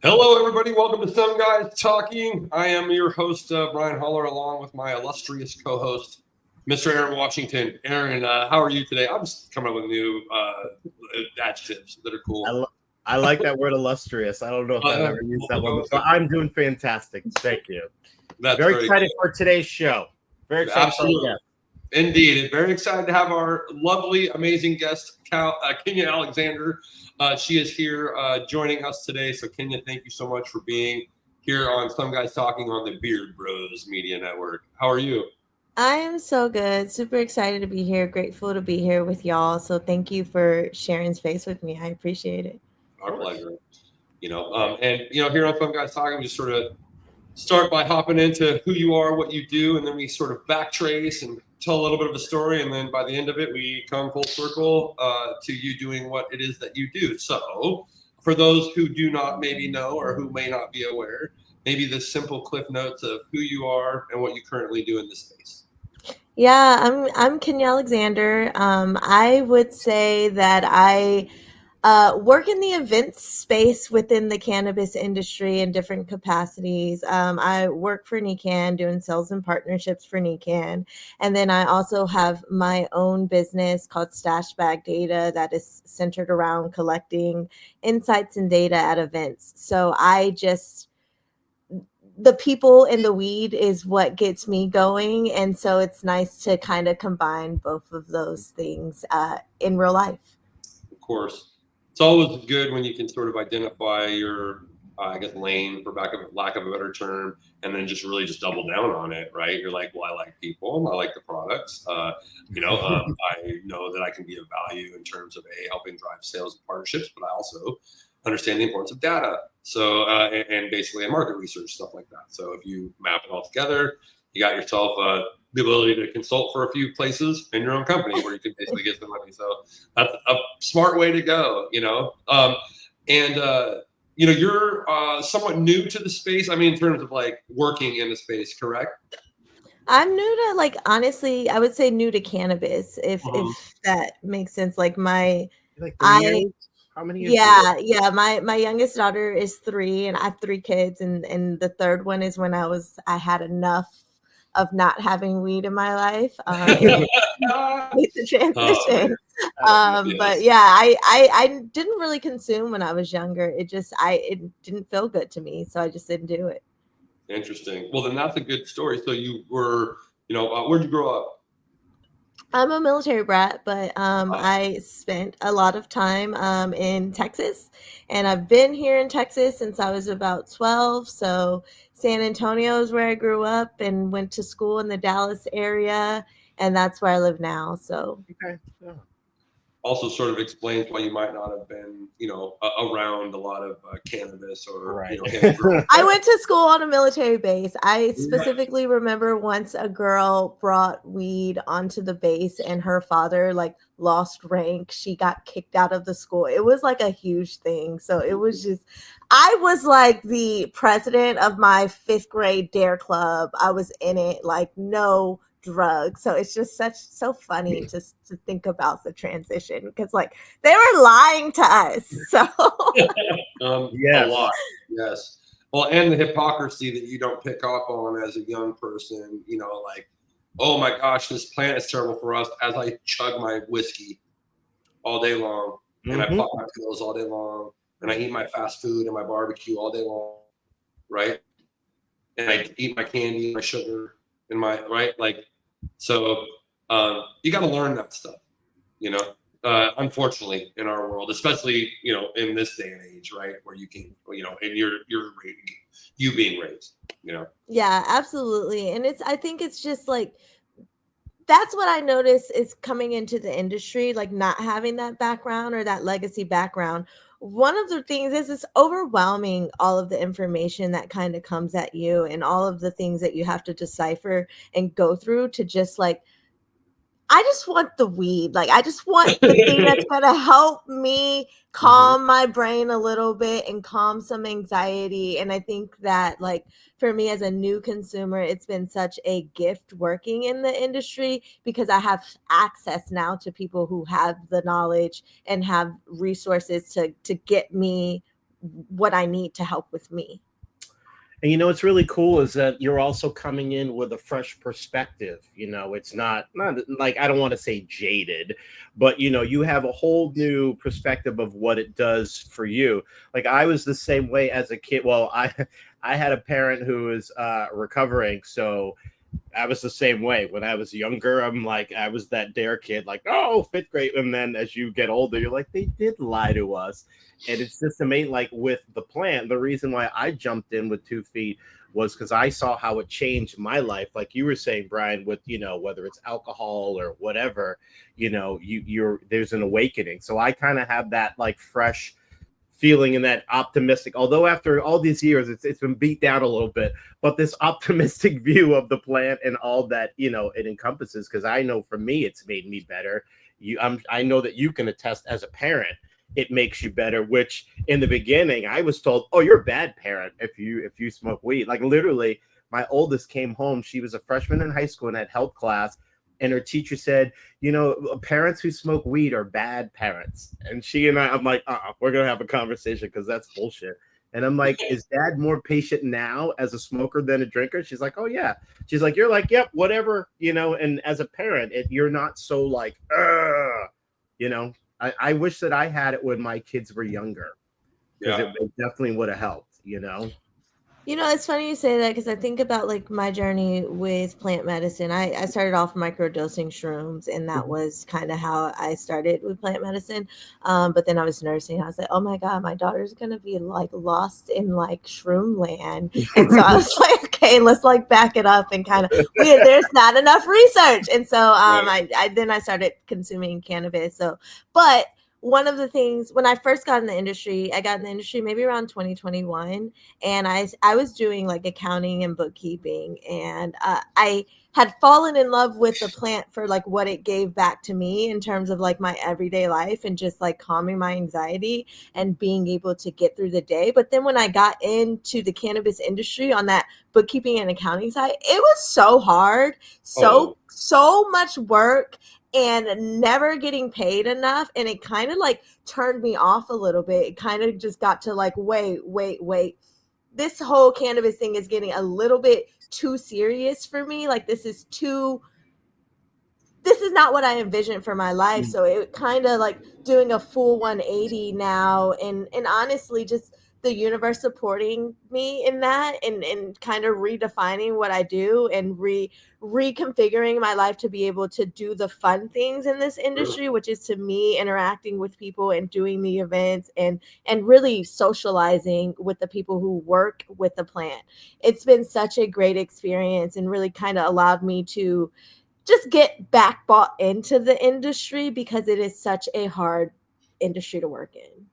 Hello, everybody. Welcome to Some Guys Talking. I am your host, Brian Holler, along with my illustrious co-host, Mr. Aaron Washington. Aaron, how are you today? I'm just coming up with new adjectives that are I, cool. lo- I like that word illustrious. I don't know if I've ever used that one before. I'm doing fantastic. Thank you. That's Very very excited cool. for today's show. Very excited Absolutely. for our guest. Indeed. Very excited to have our lovely, amazing guest, Kenya Alexander. She is here joining us today. So, Kenya, thank you so much for being here on Some Guys Talking on the Beard Bros Media Network. How are you? I am so good. Super excited to be here. Grateful to be here with y'all. So thank you for sharing space with me. I appreciate it. Our pleasure. Here on Some Guys Talking, we just sort of start by hopping into who you are, what you do, and then we sort of backtrace and tell a little bit of a story. And then by the end of it, we come full circle to you doing what it is that you do. So, for those who do not maybe know or who may not be aware, maybe the simple cliff notes of who you are and what you currently do in this space. Yeah, I'm Kenya Alexander. I would say that I work in the events space within the cannabis industry in different capacities. I work for NECAN doing sales and partnerships for NECAN. And then I also have my own business called Stash Bag Data that is centered around collecting insights and data at events. So the people and the weed is what gets me going. And so it's nice to kind of combine both of those things in real life. Of course, it's always good when you can sort of identify your, lane, for lack of a better term, and then just really just double down on it, right? You're like, well, I like people, I like the products. I know that I can be of value in terms of helping drive sales and partnerships, but I also understand the importance of data. So, and basically market research, stuff like that. So if you map it all together, you got yourself the ability to consult for a few places in your own company where you can basically get some money. So that's a smart way to go, you're somewhat new to the space. I mean, in terms of like working in the space, correct? I'm new to, like, honestly, I would say new to cannabis, Mhm. if that makes sense. Like Like 3 years? I How many years? yeah. My youngest daughter is 3, and I have 3 kids, and the third one is when I had enough of not having weed in my life. Made the Oh man, transition. But yes, yeah, I didn't really consume when I was younger. It didn't feel good to me, so I just didn't do it. interesting. Well, then that's a good story. So you were, where'd you grow up? I'm a military brat, but Uh, I spent a lot of time in Texas, and I've been here in Texas since I was about 12. So San Antonio is where I grew up and went to school in the Dallas area, and that's where I live now. So Okay. Yeah. Also, sort of explains why you might not have been, around a lot of cannabis or Right. hemp growing I up. went to school on a military base. I Right. specifically remember once a girl brought weed onto the base and her father like lost rank. She got kicked out of the school. It was like a huge thing. So it was just I was like the president of my 5th grade dare club. I was in it like no drugs. So it's just so funny to think about the transition because like they were lying to us. So A Yes. lot, yes. Well, and the hypocrisy that you don't pick up on as a young person, like, oh my gosh, this plant is terrible for us. As I chug my whiskey all day long, and I Mm-hmm. pop my pills all day long, and I eat my fast food and my barbecue all day long, right? And I eat my candy, my sugar, and my right, like, so you got to learn that stuff, you know. Unfortunately, in our world, especially in this day and age, right, where you can, and you being raised, yeah, absolutely. And I think it's just like that's what I notice is coming into the industry, like not having that background or that legacy background. One of the things is it's overwhelming all of the information that kind of comes at you and all of the things that you have to decipher and go through to just like I just want the weed. Like, I just want the thing that's gonna help me Mm-hmm. calm my brain a little bit and calm some anxiety. And I think that, like, for me as a new consumer, it's been such a gift working in the industry because I have access now to people who have the knowledge and have resources to get me what I need to help with me. And, you know, what's really cool is that you're also coming in with a fresh perspective. You know, it's not like, I don't want to say jaded, but, you know, you have a whole new perspective of what it does for you. Like, I was the same way as a kid. Well, I had a parent who was recovering. So I was the same way. When I was younger, I'm like, I was that dare kid, like, oh, fifth grade. And then as you get older, you're like, they did lie to us. And it's just amazing. Like with the plant, the reason why I jumped in with 2 feet was because I saw how it changed my life. Like you were saying, Brian, with, you know, whether it's alcohol or whatever, you know, there's an awakening. So I kind of have that like fresh feeling and that optimistic, although after all these years it's been beat down a little bit, but this optimistic view of the plant and all that, you know, it encompasses. Because I know for me it's made me better. I know that you can attest as a parent, it makes you better, which in the beginning I was told, oh, you're a bad parent if you smoke weed. Like literally my oldest came home, she was a freshman in high school and had health class, and her teacher said, you know, parents who smoke weed are bad parents. And I'm like, we're going to have a conversation because that's bullshit. And I'm like, is dad more patient now as a smoker than a drinker? She's like, oh, yeah. She's like, you're like, yep, whatever, you know, and as a parent, you're not so like, you know, I wish that I had it when my kids were younger, because it definitely would have helped, you know. You know, it's funny you say that because I think about like my journey with plant medicine. I started off microdosing shrooms, and that was kind of how I started with plant medicine. But then I was nursing. I was like, oh my God, my daughter's going to be like lost in like shroom land. And so I was like, okay, let's like back it up and kind of, there's not enough research. And so I started consuming cannabis. So, but one of the things when I first got in the industry, I got in the industry maybe around 2021, and I was doing like accounting and bookkeeping, and I had fallen in love with the plant for like what it gave back to me in terms of like my everyday life and just like calming my anxiety and being able to get through the day. But then when I got into the cannabis industry on that bookkeeping and accounting side, it was so hard, so much work, and never getting paid enough. And it kind of like turned me off a little bit. It kind of just got to like, wait. This whole cannabis thing is getting a little bit too serious for me. Like this is not what I envisioned for my life. So it kind of like doing a full 180 now, and honestly just the universe supporting me in that, and kind of redefining what I do and reconfiguring my life to be able to do the fun things in this industry, which is to me interacting with people and doing the events and really socializing with the people who work with the plant. It's been such a great experience and really kind of allowed me to just get back bought into the industry because it is such a hard industry to work in.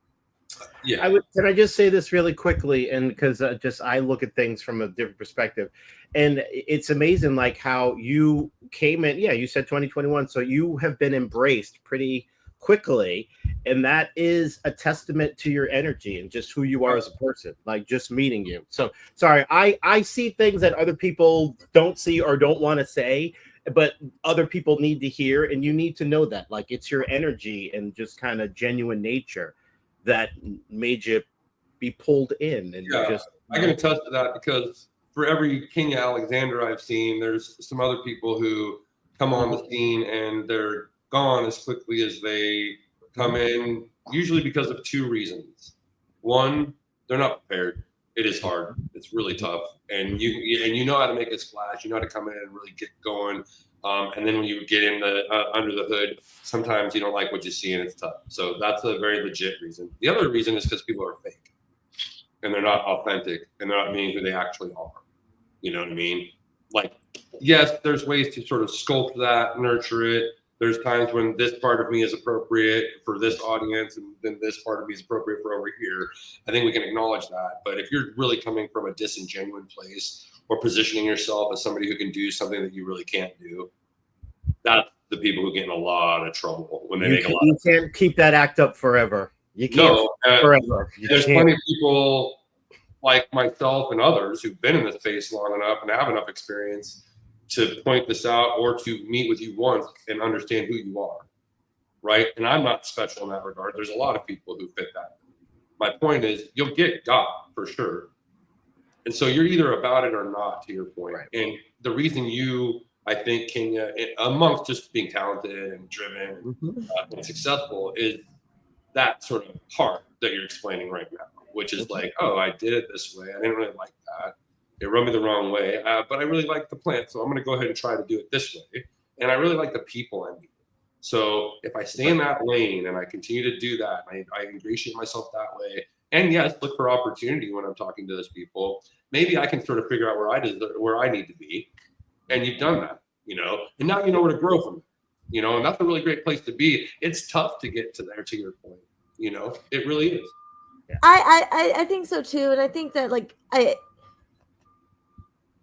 Yeah, can I just say this really quickly? And because I look at things from a different perspective, and it's amazing like how you came in. Yeah, you said 2021, so you have been embraced pretty quickly, and that is a testament to your energy and just who you are as a person. Like just meeting you. So sorry, I see things that other people don't see or don't want to say, but other people need to hear, and you need to know that. Like it's your energy and just kind of genuine nature that made you be pulled in. And I can attest to that, because for every Kenya Alexander I've seen, there's some other people who come on the scene and they're gone as quickly as they come in, usually because of 2 reasons. One, they're not prepared. It is hard. It's really tough. And you know how to make a splash. You know how to come in and really get going. And then when you get in the under the hood, sometimes you don't like what you see and it's tough. So that's a very legit reason. The other reason is because people are fake and they're not authentic and they're not being who they actually are. You know what I mean? Like, yes, there's ways to sort of sculpt that, nurture it. There's times when this part of me is appropriate for this audience and then this part of me is appropriate for over here. I think we can acknowledge that. But if you're really coming from a disingenuous place or positioning yourself as somebody who can do something that you really can't do, that's the people who get in a lot of trouble when they make a lot. You can't keep that act up forever. You can't forever. There's plenty of people like myself and others who've been in this space long enough and have enough experience to point this out or to meet with you once and understand who you are, right? And I'm not special in that regard. There's a lot of people who fit that. My point is, you'll get got for sure. And so you're either about it or not, to your point. Right. And the reason I think Kenya, amongst just being talented and driven and successful, is that sort of part that you're explaining right now, which is like, oh, I did it this way. I didn't really like that. It rubbed me the wrong way, but I really like the plant, so I'm going to go ahead and try to do it this way. And I really like the people I meet. So if I stay in that lane and I continue to do that, I ingratiate myself that way, and yes, look for opportunity when I'm talking to those people. Maybe I can sort of figure out where I need to be, and you've done that, and now you know where to grow from it, and that's a really great place to be. It's tough to get to there, to your point, it really is. Yeah. I think so too, and I think that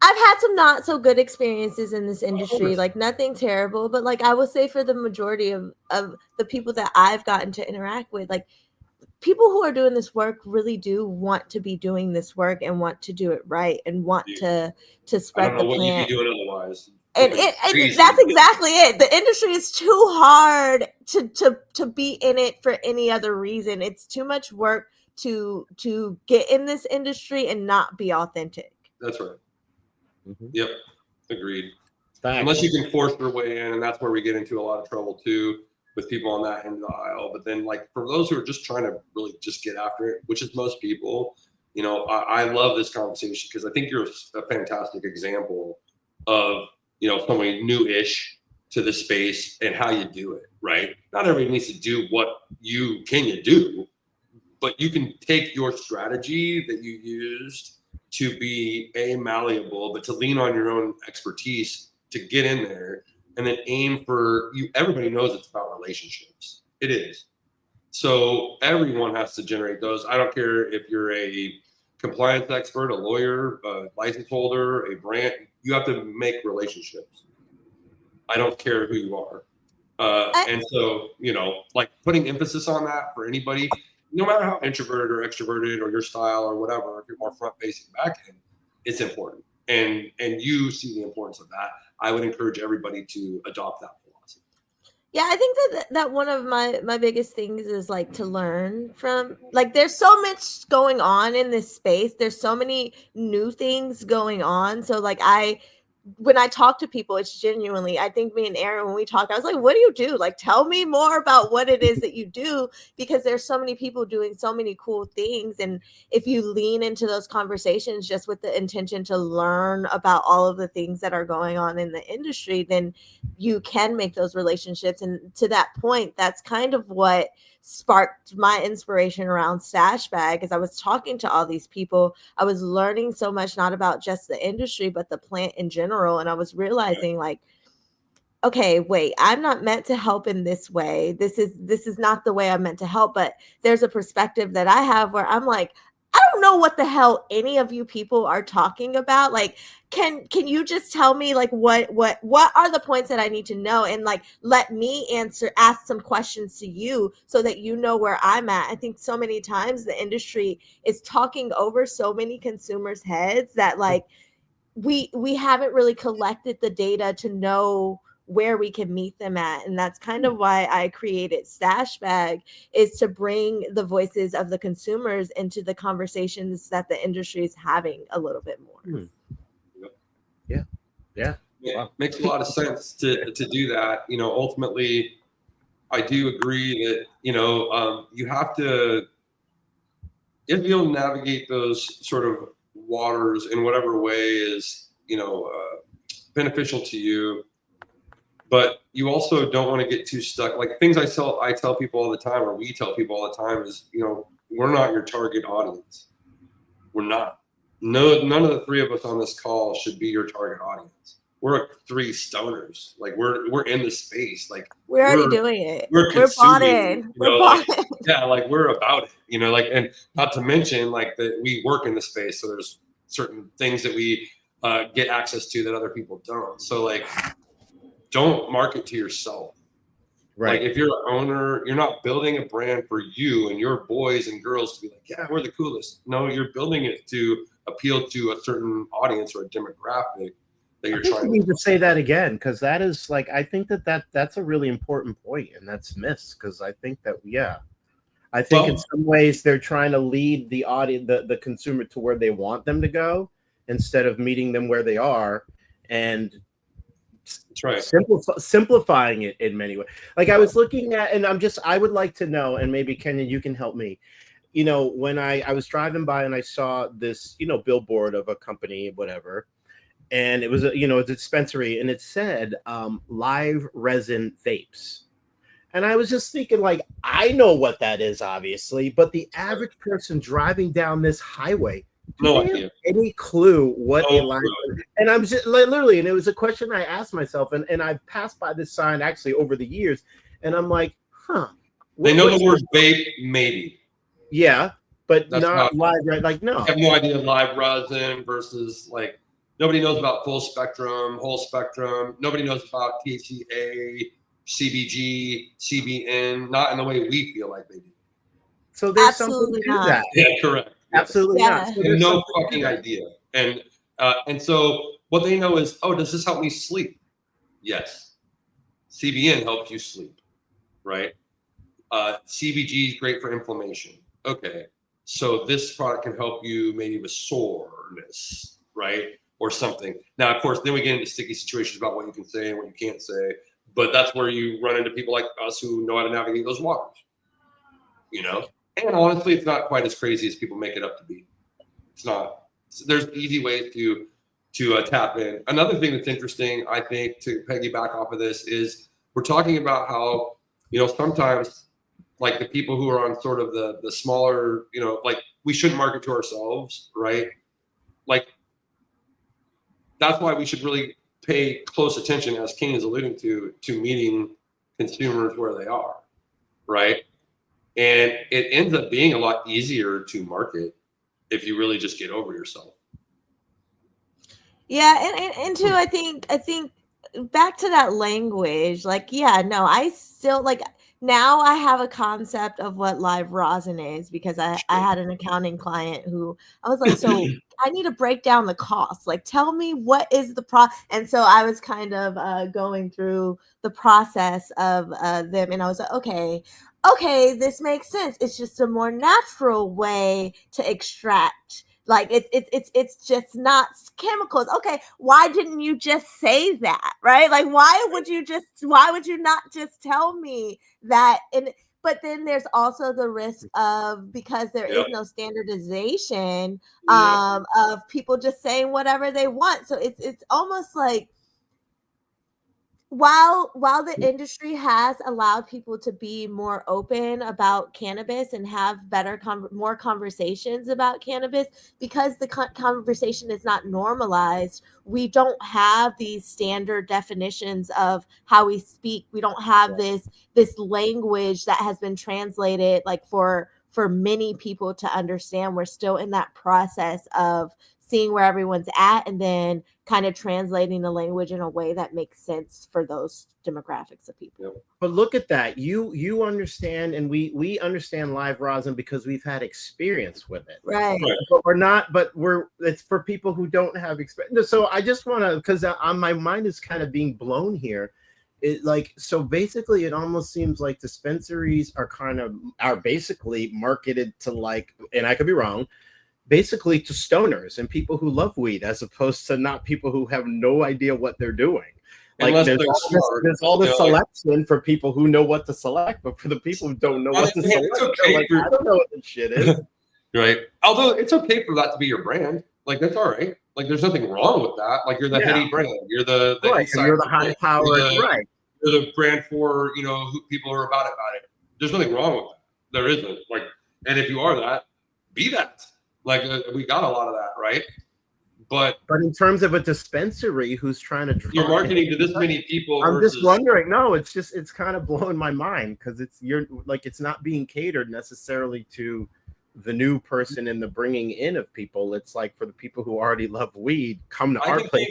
I've had some not so good experiences in this industry, like nothing terrible, but like I will say for the majority of the people that I've gotten to interact with, like people who are doing this work really do want to be doing this work and want to do it right and want to spread I don't know the plant. What you'd be doing otherwise. And that's exactly it. The industry is too hard to be in it for any other reason. It's too much work to get in this industry and not be authentic. That's right. Yep, agreed. Unless you can force your way in, and that's where we get into a lot of trouble too with people on that end of the aisle. But then, like, for those who are just trying to really just get after it, which is most people, I love this conversation because I think you're a fantastic example of somebody new-ish to the space and how you do it. Right? Not everybody needs to do what can you do, but you can take your strategy that you used to be malleable, but to lean on your own expertise to get in there, and then aim for you. Everybody knows it's about relationships. It is. So everyone has to generate those. I don't care if you're a compliance expert, a lawyer, a license holder, a brand. You have to make relationships. I don't care who you are. And so, like putting emphasis on that for anybody, no matter how introverted or extroverted or your style or whatever, if you're more front facing, back end, it's important. And you see the importance of that. I would encourage everybody to adopt that philosophy. Yeah, I think that one of my biggest things is like to learn from, like, there's so much going on in this space. There's so many new things going on. So like when I talk to people, it's genuinely, I think me and Aaron, when we talk, I was like, what do you do? Like, tell me more about what it is that you do, because there's so many people doing so many cool things. And if you lean into those conversations just with the intention to learn about all of the things that are going on in the industry, then you can make those relationships. And to that point, that's kind of what sparked my inspiration around Stash Bag. As I was talking to all these people, I was learning so much, not about just the industry, but the plant in general. And I was realizing, like, okay, wait, I'm not meant to help in this way. This is not the way I'm meant to help. But there's a perspective that I have where I'm like, I don't know what the hell any of you people are talking about. Like, can you just tell me, like, what are the points that I need to know, and like let me ask some questions to you so that you know where I'm at. I think so many times the industry is talking over so many consumers' heads that like we haven't really collected the data to know where we can meet them at. And that's kind of why I created Stash Bag, is to bring the voices of the consumers into the conversations that the industry is having a little bit more. Yeah. It makes a lot of sense to do that. Ultimately, I do agree that, you have to, if you'll navigate those sort of waters in whatever way is, beneficial to you, but you also don't want to get too stuck. Like things I tell people all the time, or we tell people all the time, is, we're not your target audience. We're not. No, none of the three of us on this call should be your target audience. We're three stoners. Like we're in the space. Like we're already doing it. We're bought in. Yeah, like we're about it. Like, and not to mention like that we work in the space, so there's certain things that we get access to that other people don't. So like, don't market to yourself. Right. Like if you're an owner, you're not building a brand for you and your boys and girls to be like, yeah, we're the coolest. No, you're building it to appeal to a certain audience or a demographic that you're trying. You need to say that again, because that is like, I think that's a really important point, and that's missed, because I think that I think in some ways they're trying to lead the audience, the consumer, to where they want them to go instead of meeting them where they are, and that's right. Simplifying it in many ways. Like I was looking at, and I would like to know, and maybe Kenyon, you can help me. You know, when I was driving by and I saw this, you know, billboard of a company, whatever, and it was a dispensary, and it said live resin vapes. And I was just thinking, like, I know what that is, obviously, but the average person driving down this highway, no idea, any clue what a live? And I'm just literally, and it was a question I asked myself, and I've passed by this sign actually over the years, and I'm like, they know the word vape, maybe. Yeah, but that's not live, right? Like, no. I have no idea live resin versus, like, nobody knows about full spectrum, whole spectrum. Nobody knows about THCA, CBG, CBN, not in the way we feel like they do. So there's something to that. Yeah, correct. Absolutely not. So no fucking idea. And so what they know is, does this help me sleep? Yes. CBN helps you sleep, right? CBG is great for inflammation. Okay. So this product can help you maybe with soreness, right? Or something. Now, of course, then we get into sticky situations about what you can say and what you can't say. But that's where you run into people like us who know how to navigate those waters, you know? And honestly, it's not quite as crazy as people make it up to be. It's not. There's easy ways to tap in. Another thing that's interesting, I think, to piggyback off of this is we're talking about how, you know, sometimes like the people who are on sort of the smaller, you know, like we shouldn't market to ourselves, right? Like that's why we should really pay close attention, as King is alluding to meeting consumers where they are, right? And it ends up being a lot easier to market if you really just get over yourself. Yeah, and too, I think back to that language, like, yeah, no, I still like now I have a concept of what live rosin is because I had an accounting client who I was like, so I need to break down the cost. Like, tell me what is the and so I was kind of going through the process of them, and I was like, okay, this makes sense. It's just a more natural way to extract. Like it's just not chemicals. Okay, why didn't you just say that? Right? Like why would you not just tell me that? But then there's also the risk of, because there is no standardization of people just saying whatever they want. So it's almost like while the industry has allowed people to be more open about cannabis and have more conversations about cannabis, because the conversation is not normalized, we don't have these standard definitions of how we speak. We don't have this language that has been translated like for many people to understand. We're still in that process of seeing where everyone's at and then kind of translating the language in a way that makes sense for those demographics of people. But look at that. You understand, and we understand live rosin because we've had experience with it. Right. But it's for people who don't have experience. So I just want to, because my mind is kind of being blown here. So basically it almost seems like dispensaries are basically marketed to, like, and I could be wrong, basically to stoners and people who love weed, as opposed to not people who have no idea what they're doing. Like there's all the selection for people who know what to select, but for the people who don't know what to select, I don't know what this shit is. Right. Although it's okay for that to be your brand. Like that's all right. Like there's nothing wrong with that. Like you're the heady brand. You're the you're the high powered, right. You're the brand for, you know, who people are about it. There's nothing wrong with that. There isn't. Like, and if you are that, be that. Like we got a lot of that, right? But in terms of a dispensary who's trying to you're marketing to this many people. I'm just wondering. No, it's kind of blowing my mind because it's not being catered necessarily to the new person and the bringing in of people. It's like for the people who already love weed, come to our place.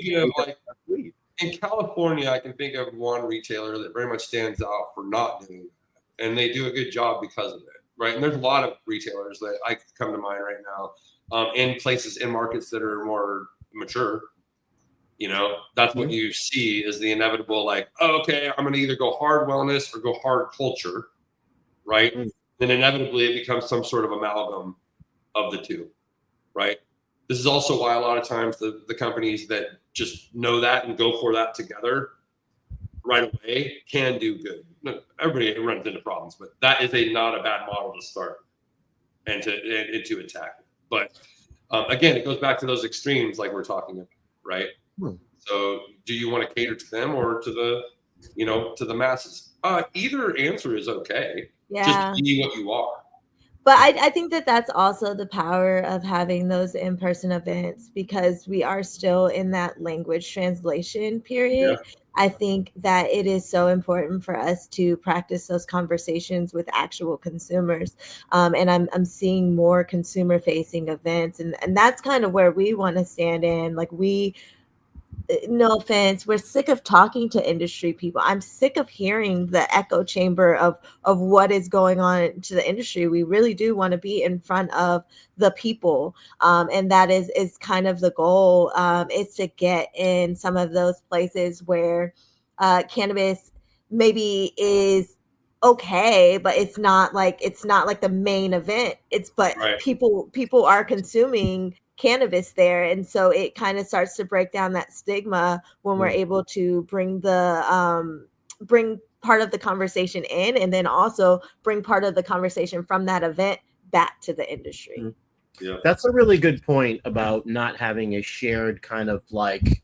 Weed. In California, I can think of one retailer that very much stands out for not doing that, and they do a good job because of it. Right. And there's a lot of retailers that I come to mind right now in places, in markets that are more mature. You know, that's what you see is the inevitable, like, oh, okay, I'm going to either go hard wellness or go hard culture. Right. And then inevitably it becomes some sort of amalgam of the two, right? This is also why a lot of times the companies that just know that and go for that together right away can do good. Everybody runs into problems, but that is not a bad model to start and to attack. But again, it goes back to those extremes like we're talking about, right? So do you want to cater to them or to the masses? Either answer is okay. Yeah. Just be what you are. But I think that that's also the power of having those in-person events, because we are still in that language translation period. Yeah. I think that it is so important for us to practice those conversations with actual consumers. And I'm seeing more consumer-facing events, and that's kind of where we want to stand in. Like, no offense, we're sick of talking to industry people. I'm sick of hearing the echo chamber of what is going on to the industry. We really do want to be in front of the people, and that is kind of the goal, is to get in some of those places where cannabis maybe is okay, but it's not like the main event. But right. people are consuming cannabis there, and so it kind of starts to break down that stigma when we're able to bring part of the conversation in, and then also bring part of the conversation from that event back to the industry. Yeah. That's a really good point about not having a shared kind of like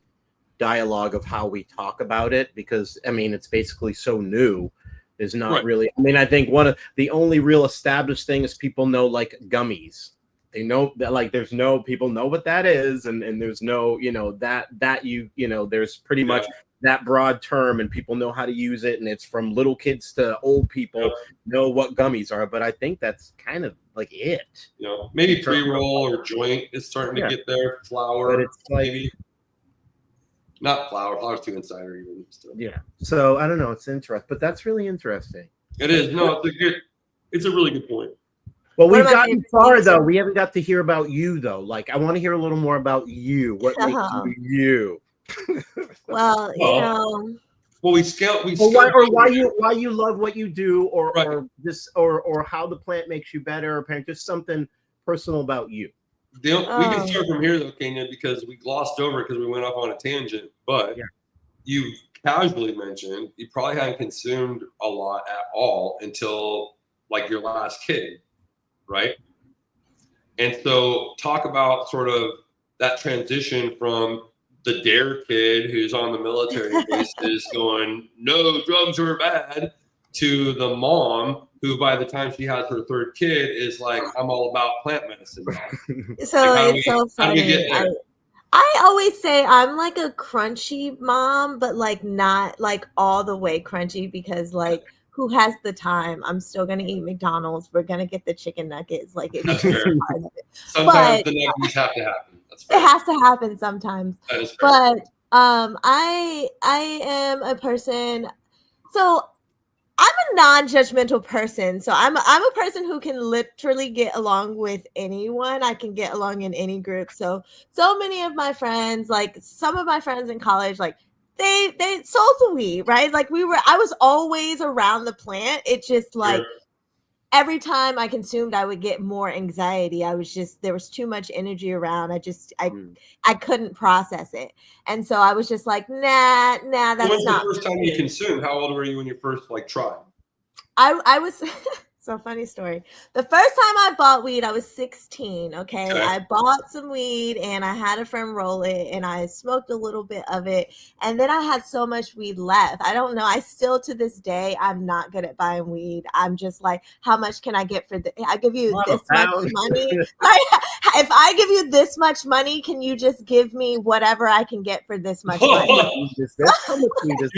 dialogue of how we talk about it, because I mean it's basically so new. There's not really, I mean, I think one of the only real established thing is people know like gummies. They know that, like, people know what that is, and there's no, there's pretty much that broad term, and people know how to use it, and it's from little kids to old people know what gummies are. But I think that's kind of like it. Maybe pre-roll or joint is starting to get there. Flower, but it's like, maybe not flower. Flower's too insider even. Still. Yeah. So I don't know. It's interesting, but that's really interesting. It is. No, it's a really good point. Well, we've gotten far, though. We haven't got to hear about you, though. Like, I want to hear a little more about you. What makes you? Well, Well, we scale. Why you love what you do, or how the plant makes you better, or just something personal about you. We can start from here, though, Kenya, because we glossed over because we went off on a tangent. But you casually mentioned you probably hadn't consumed a lot at all until like your last kid. Right. And so talk about sort of that transition from the dare kid who's on the military bases going, no, drugs are bad, to the mom who by the time she has her third kid is like, I'm all about plant medicine now. So it's so funny. I always say I'm like a crunchy mom, but like not like all the way crunchy, because like, who has the time? I'm still gonna eat McDonald's. We're gonna get the chicken nuggets. Like, it's just part of it. Sometimes the nuggets have to happen. That's fair. It has to happen sometimes. That is fair. But I am a person. So I'm a non-judgmental person. So I'm a person who can literally get along with anyone. I can get along in any group. So many of my friends, like some of my friends in college, like they sold the weed, right? Like I was always around the plant. It just like every time I consumed, I would get more anxiety. There was too much energy around. I couldn't process it. And so I was just like, nah, that's not. When's the first time you consumed? How old were you when you first tried? I was so funny story. The first time I bought weed, I was 16. Okay. I bought some weed and I had a friend roll it and I smoked a little bit of it. And then I had so much weed left. I don't know. I still, to this day, I'm not good at buying weed. I'm just like, how much can I get for I give you this much money. Like, if I give you this much money, can you just give me whatever I can get for this much money? You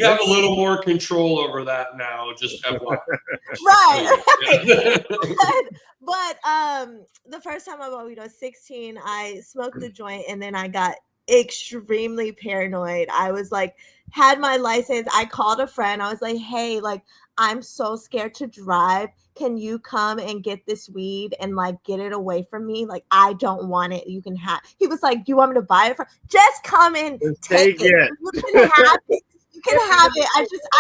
have a little more control over that now, just FYI. Right. But the first time I bought weed, I was 16. I smoked the joint and then I got extremely paranoid. I was like, had my license. I called a friend. I was like, hey, like, I'm so scared to drive. Can you come and get this weed and like get it away from me? Like, I don't want it. You can have. He was like, do you want me to buy it for? Just come and take it. You can have it. can have it.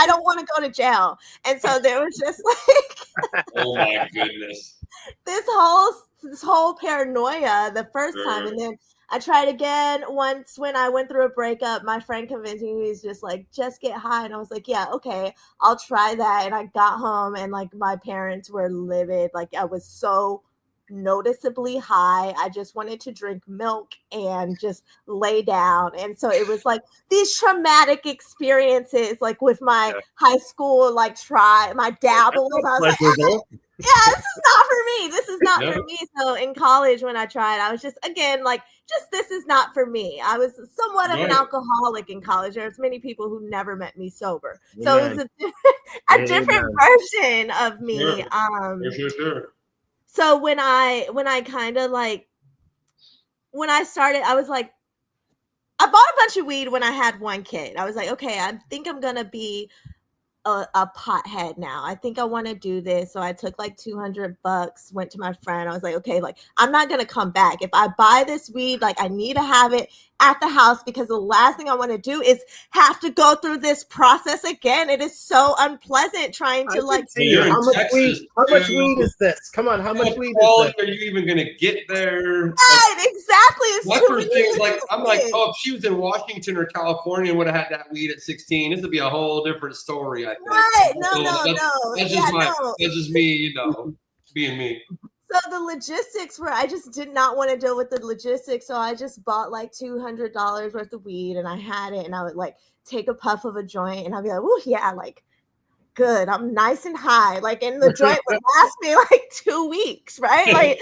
I don't want to go to jail. And so there was just like, oh my goodness, this whole paranoia the first time, and then I tried again once when I went through a breakup. My friend convinced me, he's just like, just get high. And I was like, yeah, okay, I'll try that. And I got home and like my parents were livid. Like I was so noticeably high. I just wanted to drink milk and just lay down. And so it was like these traumatic experiences, like with my high school, like my dabbles. I was like, yeah, this is not for me. This is not for me. So in college, when I tried, I was just, again, like, this is not for me. I was somewhat of an alcoholic in college. There's many people who never met me sober. So it was a different version of me. Sure. So when I kind of like, when I started, I was like, I bought a bunch of weed when I had one kid. I was like, okay, I think I'm going to be a pothead now. I think I want to do this. So I took like $200, went to my friend. I was like, okay, like I'm not going to come back. If I buy this weed, like I need to have it at the house, because the last thing I want to do is have to go through this process again. It is so unpleasant trying to like see how much weed is this? Come on, how much weed is this? Are you even gonna get there? Right, like, exactly. That's the thing. Like I'm like, oh, if she was in Washington or California and would have had that weed at 16, this would be a whole different story, I think. Right. That's just me, you know, being me. So the logistics were, I just did not want to deal with the logistics. So I just bought like $200 worth of weed and I had it, and I would like take a puff of a joint and I'd be like, oh yeah, like good. I'm nice and high. Like, and the joint would last me like 2 weeks, right? Like,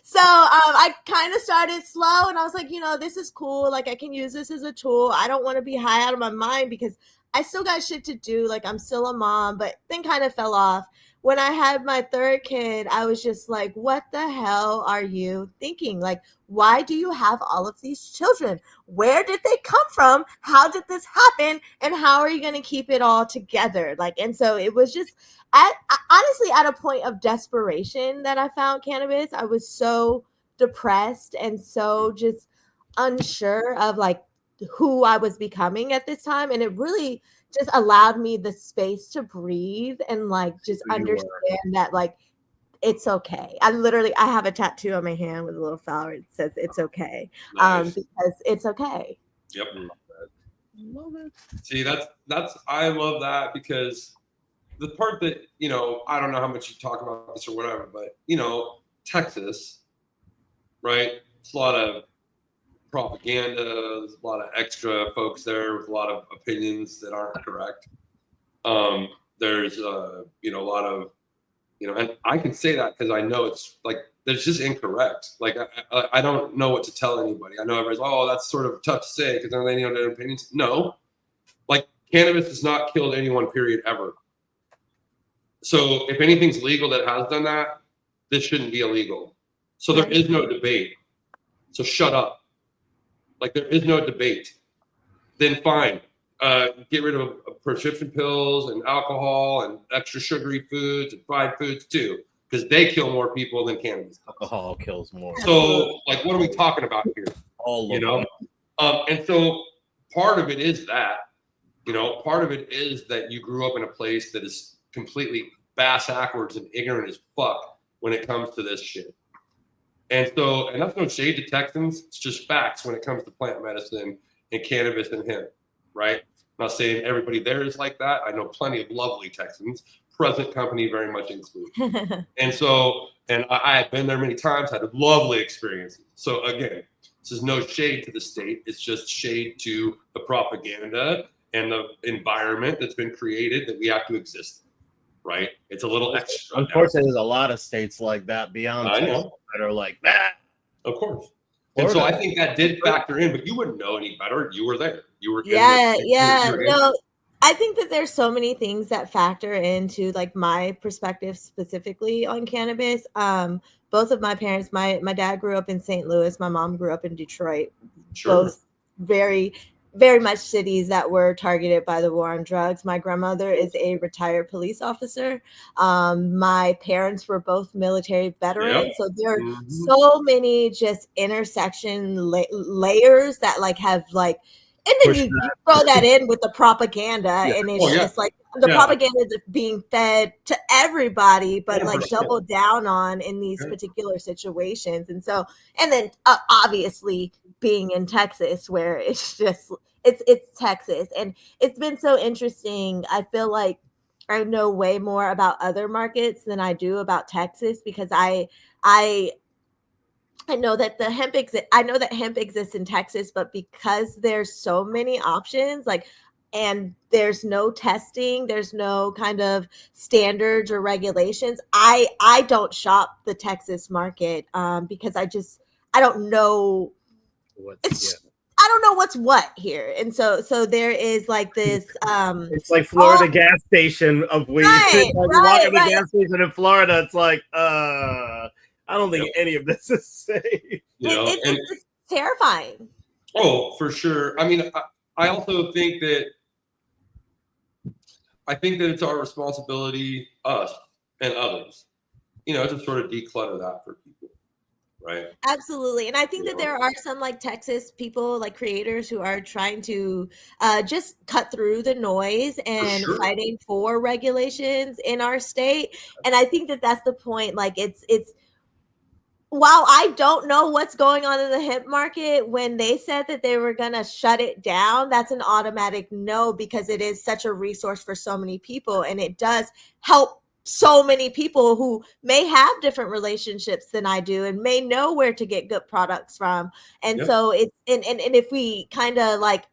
so I kind of started slow, and I was like, you know, this is cool. Like I can use this as a tool. I don't want to be high out of my mind because I still got shit to do. Like I'm still a mom, but then kind of fell off. When I had my third kid, I was just like, what the hell are you thinking? Like, why do you have all of these children? Where did they come from? How did this happen? And how are you going to keep it all together? Like, and so it was just honestly at a point of desperation that I found cannabis. I was so depressed and so just unsure of like who I was becoming at this time. And it really just allowed me the space to breathe and like just understand that like it's okay. I have a tattoo on my hand with a little flower. It says it's okay. Nice. Because it's okay. Yep. Love it. See, I love that, because the part that, you know, I don't know how much you talk about this or whatever, but you know, Texas, right? It's a lot of propaganda, there's a lot of extra folks there with a lot of opinions that aren't correct. There's you know, a lot of, you know, and I can say that because I know it's like that's just incorrect. Like I don't know what to tell anybody. I know everybody's, oh, that's sort of tough to say because then they know their opinions. No, like cannabis has not killed anyone, period, ever. So if anything's legal that has done that, this shouldn't be illegal. So there is no debate. So shut up. Like there is no debate. Then fine, get rid of prescription pills and alcohol and extra sugary foods and fried foods too, because they kill more people than cannabis. Alcohol kills more. So like, what are we talking about here? All you know, and so part of it is that, you know, part of it is that you grew up in a place that is completely bass-backwards and ignorant as fuck when it comes to this shit. And so, and that's no shade to Texans. It's just facts when it comes to plant medicine and cannabis and hemp, right? I'm not saying everybody there is like that. I know plenty of lovely Texans, present company very much included. And so, and I have been there many times, had lovely experiences. So again, this is no shade to the state. It's just shade to the propaganda and the environment that's been created that we have to exist in. Right? It's a little extra. Unfortunately, there's a lot of states like that beyond Texas that are like that. Of course. And so I think that did factor in, but you wouldn't know any better. You were there. You were. No, I think that there's so many things that factor into like my perspective specifically on cannabis. Both of my parents, my dad grew up in St. Louis. My mom grew up in Detroit. Sure. Both very much cities that were targeted by the war on drugs. My grandmother is a retired police officer. My parents were both military veterans. So there are so many just intersection layers that like have like And then you throw that in with the propaganda, and it's just like the propaganda is being fed to everybody, but 100%. like doubled down on in these particular situations. And so, and then obviously being in Texas, where it's just it's Texas, and it's been so interesting. I feel like I know way more about other markets than I do about Texas, because I know that I know that hemp exists in Texas, but because there's so many options, like, and there's no testing, there's no kind of standards or regulations. I don't shop the Texas market because I don't know. I don't know what's what here, and so there is like this. It's like Florida gas station of weed. Right, Like you walk in the gas station in Florida, it's like I don't think any of this is safe. It's terrifying. Oh, for sure. I mean, I also think that it's our responsibility, us and others, to sort of declutter that for people, right? Absolutely. And I think that there are some like Texas people, like creators, who are trying to just cut through the noise and fighting for regulations in our state. And I think that that's the point. Like it's while I don't know what's going on in the hemp market, when they said that they were going to shut it down, that's an automatic no, because it is such a resource for so many people, and it does help so many people who may have different relationships than I do and may know where to get good products from. And so it's and if we kind of like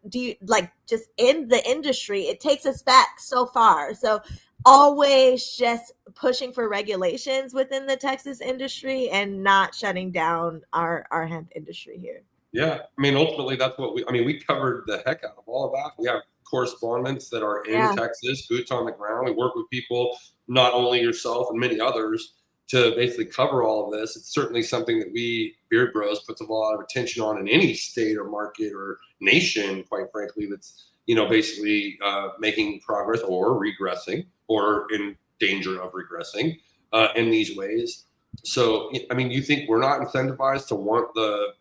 just in the industry, it takes us back so far. So always just pushing for regulations within the Texas industry and not shutting down our hemp industry here. Yeah. I mean, ultimately that's what we covered the heck out of all of that. We have correspondents that are in Texas, boots on the ground. We work with people, not only yourself and many others, to basically cover all of this. It's certainly something that we Beard Bros puts a lot of attention on in any state or market or nation, quite frankly, that's basically making progress or regressing or in danger of regressing in these ways. So, I mean, you think we're not incentivized to want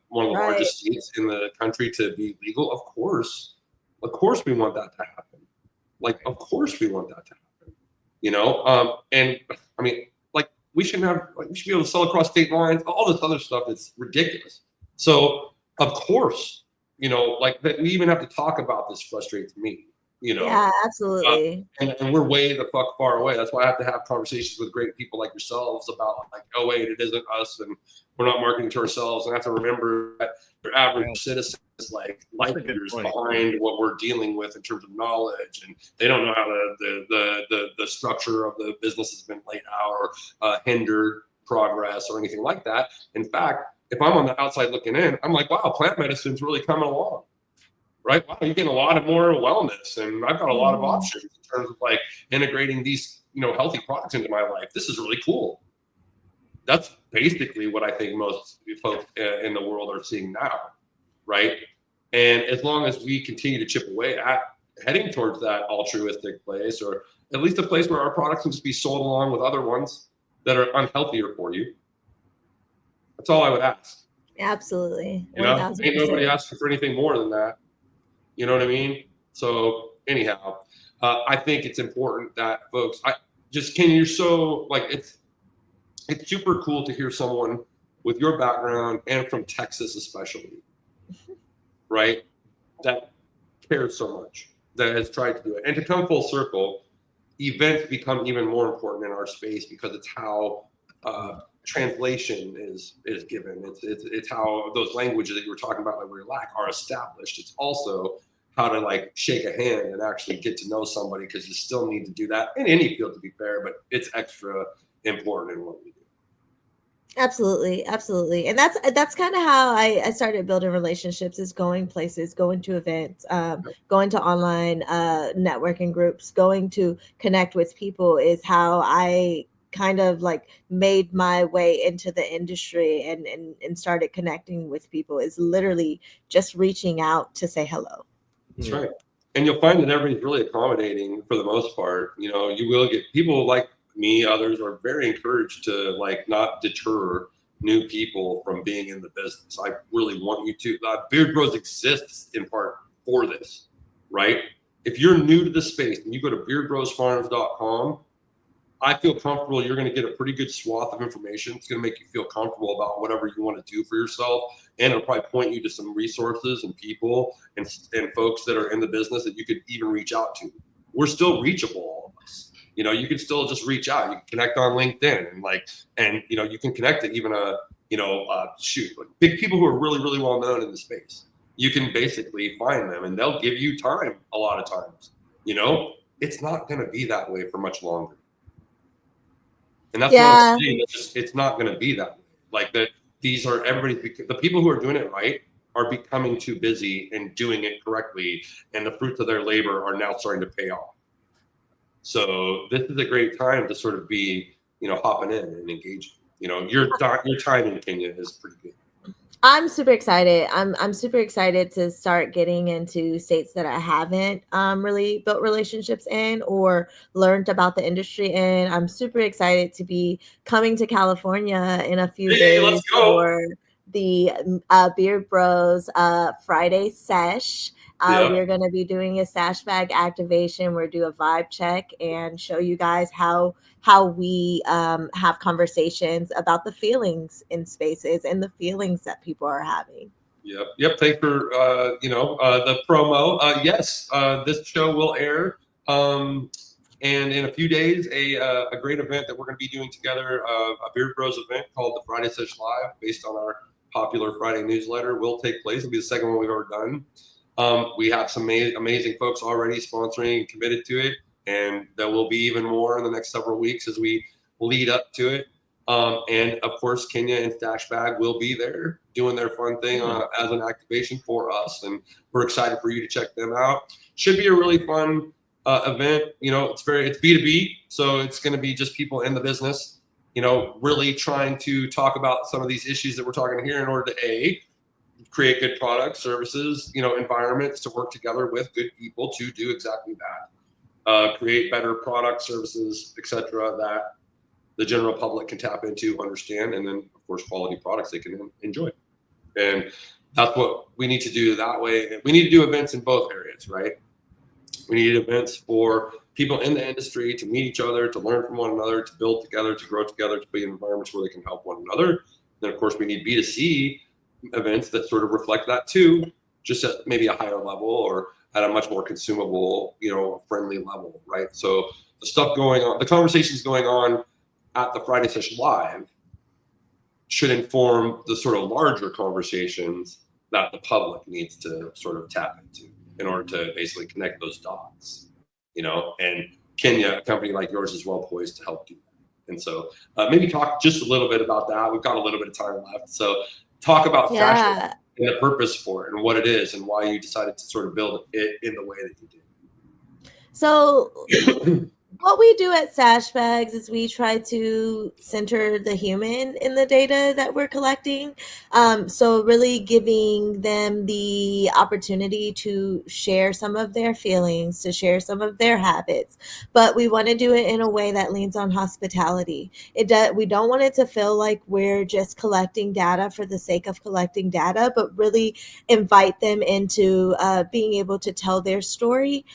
one of the largest states in the country to be legal? Of course we want that to happen. Like, of course we want that to happen, and I mean, like, we should be able to sell across state lines, all this other stuff that's ridiculous. So of course, like that we even have to talk about this frustrates me, Yeah, absolutely. And we're way the fuck far away. That's why I have to have conversations with great people like yourselves about like, oh wait, it isn't us, and we're not marketing to ourselves. And I have to remember that your average citizen is like light years behind what we're dealing with in terms of knowledge, and they don't know how the structure of the business has been laid out or hindered progress or anything like that. In fact, if I'm on the outside looking in, I'm like, wow, plant medicine's really coming along. Right? Wow, you're getting a lot of more wellness, and I've got a lot of options in terms of like integrating these, healthy products into my life. This is really cool. That's basically what I think most folks in the world are seeing now, right? And as long as we continue to chip away at heading towards that altruistic place, or at least a place where our products can just be sold along with other ones that are unhealthier for you, that's all I would ask. Absolutely. Ain't nobody asking for anything more than that. You know what I mean? So anyhow, I think it's important that folks, you're so like, it's super cool to hear someone with your background and from Texas, especially, right? That cares so much, that has tried to do it. And to come full circle, events become even more important in our space because it's how translation is given. It's how those languages that you were talking about, like we lack, are established. It's also how to like shake a hand and actually get to know somebody, because you still need to do that in any field, to be fair, but it's extra important in what we do. Absolutely. And that's kind of how I started building relationships, is going places, going to events, going to online networking groups, going to connect with people, is how I kind of like made my way into the industry and started connecting with people, is literally just reaching out to say hello. That's right. And you'll find that everybody's really accommodating for the most part. You will get people like me, others are very encouraged to like not deter new people from being in the business. I really want you to. Beard Bros exists in part for this, right? If you're new to the space and you go to beardbrosfarms.com, I feel comfortable you're going to get a pretty good swath of information. It's going to make you feel comfortable about whatever you want to do for yourself. And it'll probably point you to some resources and people and folks that are in the business that you could even reach out to. We're still reachable, all of us. You know, you can still just reach out. You can connect on LinkedIn and you know, you can connect to even big people who are really, really well known in the space. You can basically find them and they'll give you time a lot of times. You know, it's not going to be that way for much longer. And that's what I'm saying. It's not going to be that way. Like that, these are the people who are doing it right are becoming too busy and doing it correctly, and the fruits of their labor are now starting to pay off. So this is a great time to sort of be, you know, hopping in and engaging. You know, your time in Kenya is pretty good. I'm super excited. I'm super excited to start getting into states that I haven't really built relationships in or learned about the industry in. I'm super excited to be coming to California in a few days for the Beard Bros Friday sesh. We're going to be doing a stash bag activation. We're do a vibe check and show you guys how we have conversations about the feelings in spaces and the feelings that people are having. Yep. Thanks for the promo. Yes, this show will air, and in a few days, a great event that we're going to be doing together, a Beard Bros event called the Friday Sesh Live, based on our popular Friday newsletter, will take place. It'll be the second one we've ever done. We have some amazing folks already sponsoring and committed to it, and there will be even more in the next several weeks as we lead up to it. And of course, Kenya and Stash Bag will be there doing their fun thing as an activation for us, and we're excited for you to check them out. Should be a really fun event. You know, it's B2B, so it's going to be just people in the business, you know, really trying to talk about some of these issues that we're talking here in order to create good products, services, you know, environments to work together with good people to do exactly that. Create better products, services, etc. that the general public can tap into, understand, and then of course quality products they can enjoy. And that's what we need to do that way. We need to do events in both areas, right? We need events for people in the industry to meet each other, to learn from one another, to build together, to grow together, to be in environments where they can help one another. Then of course we need B2C events that sort of reflect that too, just at maybe a higher level or at a much more consumable, you know, friendly level, right? So the stuff going on, the conversations going on at the Friday Sesh Live should inform the sort of larger conversations that the public needs to sort of tap into in order to basically connect those dots, you know, and Kenya, a company like yours, is well poised to help do that. And so maybe talk just a little bit about that. We've got a little bit of time left. So talk about Stash and the purpose for it and what it is and why you decided to sort of build it in the way that you did. So what we do at Stash Bags is we try to center the human in the data that we're collecting. So really giving them the opportunity to share some of their feelings, to share some of their habits. But we want to do it in a way that leans on hospitality. We don't want it to feel like we're just collecting data for the sake of collecting data, but really invite them into being able to tell their story,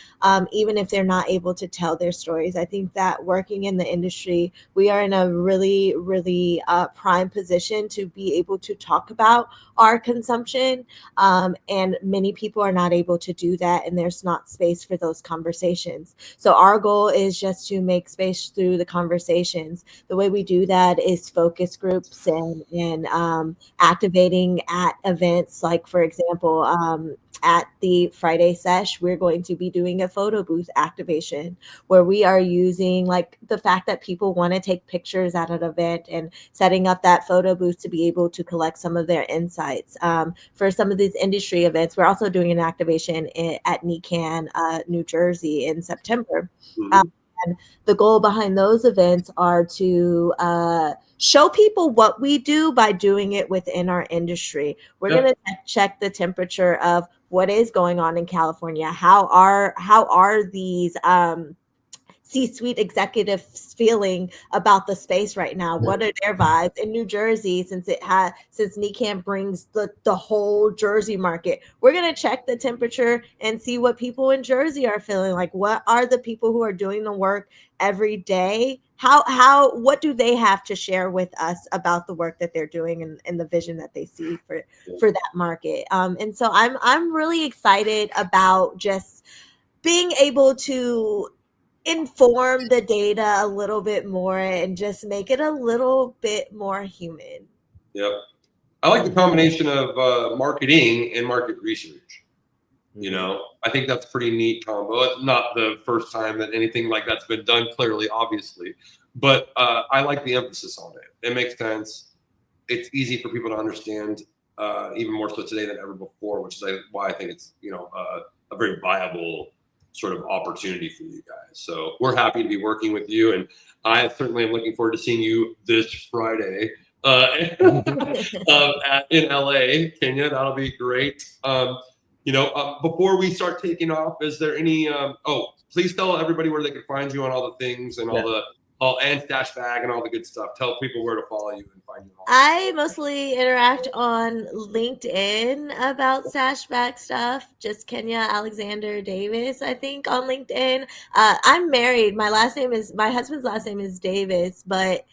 even if they're not able to tell their stories. I think that working in the industry, we are in a really, really prime position to be able to talk about our consumption. And many people are not able to do that, and there's not space for those conversations. So our goal is just to make space through the conversations. The way we do that is focus groups and activating at events. Like, for example, at the Friday Sesh, we're going to be doing a photo booth activation where we are using like the fact that people want to take pictures at an event and setting up that photo booth to be able to collect some of their insights. For some of these industry events, we're also doing an activation at NECAN, New Jersey in September. And the goal behind those events are to show people what we do by doing it within our industry. We're going to check the temperature of what is going on in California. How are these C-suite executives feeling about the space right now? What are their vibes in New Jersey, since NECAMP brings the whole Jersey market? We're going to check the temperature and see what people in Jersey are feeling like. What are the people who are doing the work every day? What do they have to share with us about the work that they're doing and the vision that they see for that market? And so I'm really excited about just being able to inform the data a little bit more and just make it a little bit more human. Yep. I like the combination of marketing and market research. You know, I think that's a pretty neat combo. It's not the first time that anything like that's been done, clearly, obviously, but I like the emphasis on it. It makes sense. It's easy for people to understand, even more so today than ever before, which is why I think it's, you know, a very viable sort of opportunity for you guys. So we're happy to be working with you, and I certainly am looking forward to seeing you this Friday in LA, Kenya. That'll be great. You know, before we start taking off, is there any? Please tell everybody where they can find you on all the things and and Stash Bag and all the good stuff. Tell people where to follow you and find you. I mostly interact on LinkedIn about Stash Bag stuff. Just Kenya Alexander Davis, I think, on LinkedIn. I'm married. My husband's last name is Davis, but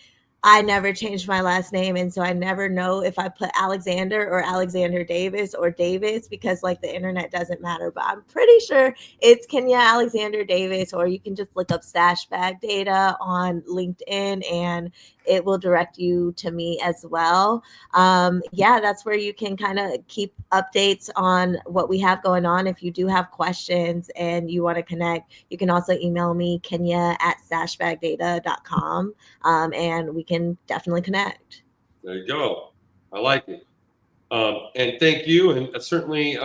I never changed my last name, and so I never know if I put Alexander or Alexander Davis or Davis, because like the internet doesn't matter. But I'm pretty sure it's Kenya Alexander Davis, or you can just look up Stash Bag Data on LinkedIn and it will direct you to me as well. That's where you can kind of keep updates on what we have going on. If you do have questions and you want to connect, you can also email me, kenya@stashbagdata.com, and we can definitely connect. There you go. I like it. And thank you. And certainly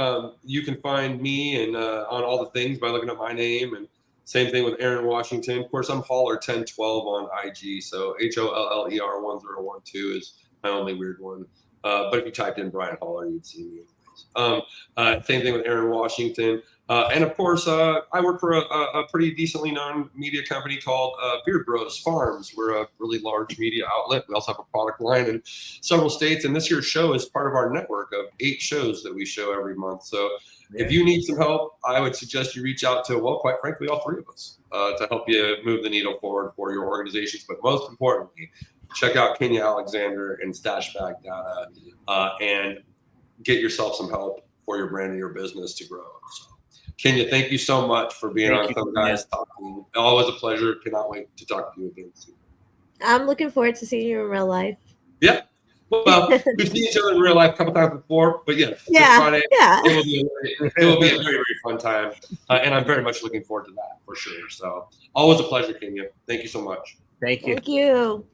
you can find me and on all the things by looking up my name, and same thing with Aaron Washington. Of course, I'm Holler 1012 on IG. So HOLLER 1012 is my only weird one. But if you typed in Brian Holler, you'd see me. Same thing with Aaron Washington. And of course, I work for a pretty decently known media company called Beard Bros Farms. We're a really large media outlet. We also have a product line in several states. And this year's show is part of our network of 8 shows that we show every month. So if you need some help, I would suggest you reach out to, well, quite frankly, all 3 of us to help you move the needle forward for your organizations. But most importantly, check out Kenya Alexander and Stash Bag Data and get yourself some help for your brand and your business to grow. So, Kenya, thank you so much for being on Some Guys Talking. Always a pleasure. Cannot wait to talk to you again soon. I'm looking forward to seeing you in real life. Yeah. Well, we've seen each other in real life a couple times before, but this Friday, it will be a very, very fun time. And I'm very much looking forward to that for sure. So always a pleasure, Kenya. Thank you so much. Thank you. Thank you.